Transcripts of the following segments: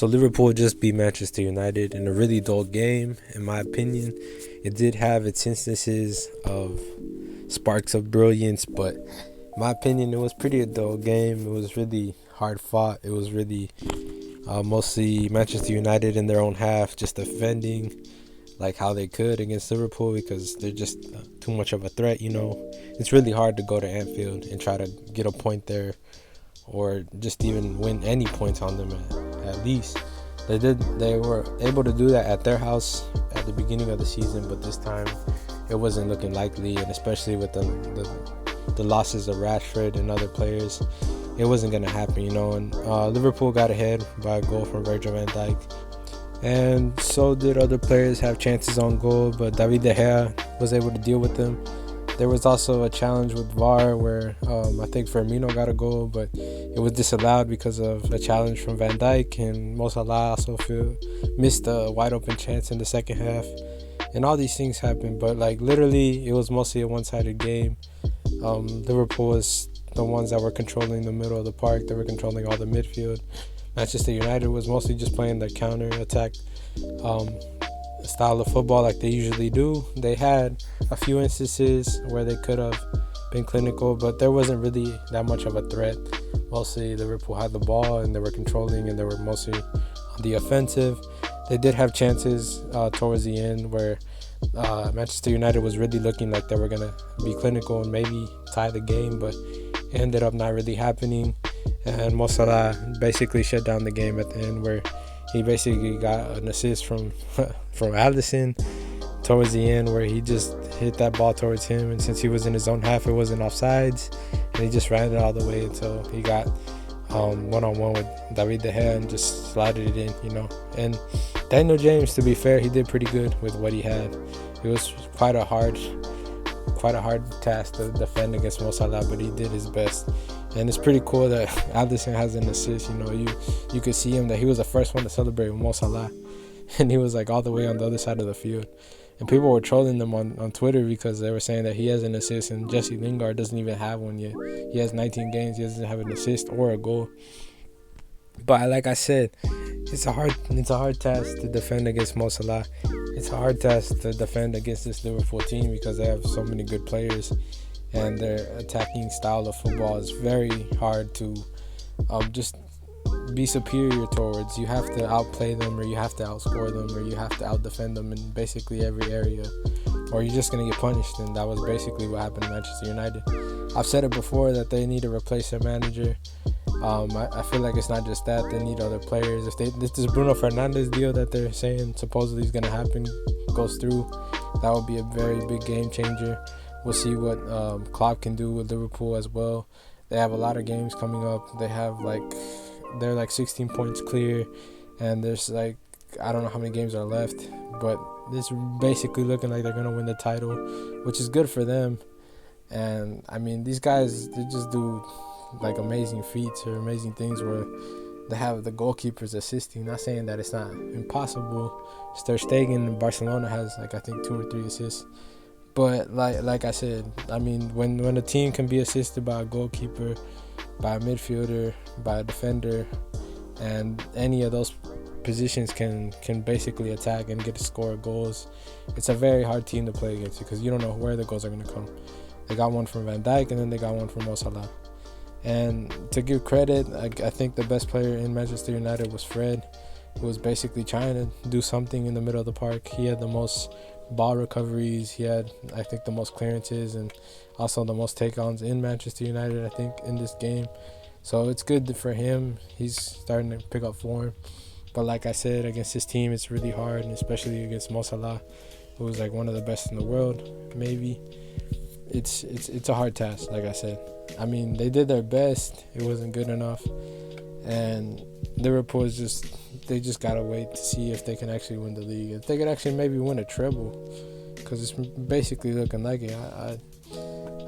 So Liverpool just beat Manchester United in a really dull game, in my opinion. It did have its instances of sparks of brilliance, but in my opinion, it was pretty a dull game. It was really hard fought. It was really mostly Manchester United in their own half, just defending like how they could against Liverpool because they're just too much of a threat. It's really hard to go to Anfield and try to get a point there or just even win any points on them at least. They were able to do that at their house at the beginning of the season, but this time it wasn't looking likely, and especially with the losses of Rashford and other players, it wasn't going to happen, and Liverpool got ahead by a goal from Virgil van Dijk, and so did other players have chances on goal, but David De Gea was able to deal with them. There was also a challenge with VAR where I think Firmino got a goal, but it was disallowed because of a challenge from Van Dijk, and Mo Salah also missed a wide open chance in the second half. And all these things happened, but literally it was mostly a one-sided game. Liverpool was the ones that were controlling the middle of the park. They were controlling all the midfield. Manchester United was mostly just playing the counter-attack style of football like they usually do. They had a few instances where they could have been clinical, but there wasn't really that much of a threat. Mostly Liverpool had the ball and they were controlling, and they were mostly on the offensive. They did have chances towards the end where Manchester United was really looking like they were going to be clinical and maybe tie the game, but it ended up not really happening. And Mo Salah basically shut down the game at the end, where he basically got an assist from Alisson towards the end, where he just hit that ball towards him, and since he was in his own half, it wasn't offsides, and he just ran it all the way until he got one-on-one with David De Gea and just slided it in, And Daniel James, to be fair, he did pretty good with what he had. It was quite a hard task to defend against Mo Salah, but he did his best. And it's pretty cool that Alisson has an assist. You could see him that he was the first one to celebrate with Mo Salah, and he was all the way on the other side of the field. And people were trolling them on Twitter because they were saying that he has an assist and Jesse Lingard doesn't even have one yet. He has 19 games, he doesn't have an assist or a goal. But like I said, it's a hard task to defend against Mo Salah. It's a hard task to defend against this Liverpool team because they have so many good players, and their attacking style of football is very hard to just be superior towards. You have to outplay them, or you have to outscore them, or you have to outdefend them in basically every area, or you're just going to get punished. And that was basically what happened to Manchester United. I've said it before that they need to replace their manager. I feel like it's not just that, they need other players. If this Bruno Fernandes deal that they're saying supposedly is going to happen goes through, that would be a very big game changer. We'll see what Klopp can do with Liverpool as well. They have a lot of games coming up. They're 16 points clear, and there's I don't know how many games are left, but it's basically looking like they're going to win the title, which is good for them. And I mean, these guys, they just do amazing feats or amazing things where they have the goalkeepers assisting. Not saying that it's not impossible. Ter Stegen in Barcelona has I think 2 or 3 assists. But like I said, I mean, when a team can be assisted by a goalkeeper, by a midfielder, by a defender, and any of those positions can basically attack and get to score goals, it's a very hard team to play against because you don't know where the goals are going to come. They got one from Van Dijk, and then they got one from Mo Salah. And to give credit, I think the best player in Manchester United was Fred, who was basically trying to do something in the middle of the park. He had the most ball recoveries, he had I think the most clearances, and also the most take-ons in Manchester United I think in this game. So it's good for him. He's starting to pick up form. But like I said, against this team it's really hard, and especially against Mo Salah, who is one of the best in the world maybe. It's a hard task. Like I said, I mean, they did their best. It wasn't good enough, and Liverpool they just gotta wait to see if they can actually win the league. If they could actually maybe win a treble, because it's basically looking like it.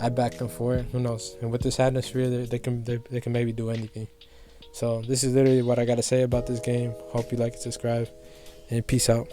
I back them for it. Who knows? And with this atmosphere, they can maybe do anything. So this is literally what I gotta say about this game. Hope you like and subscribe, and peace out.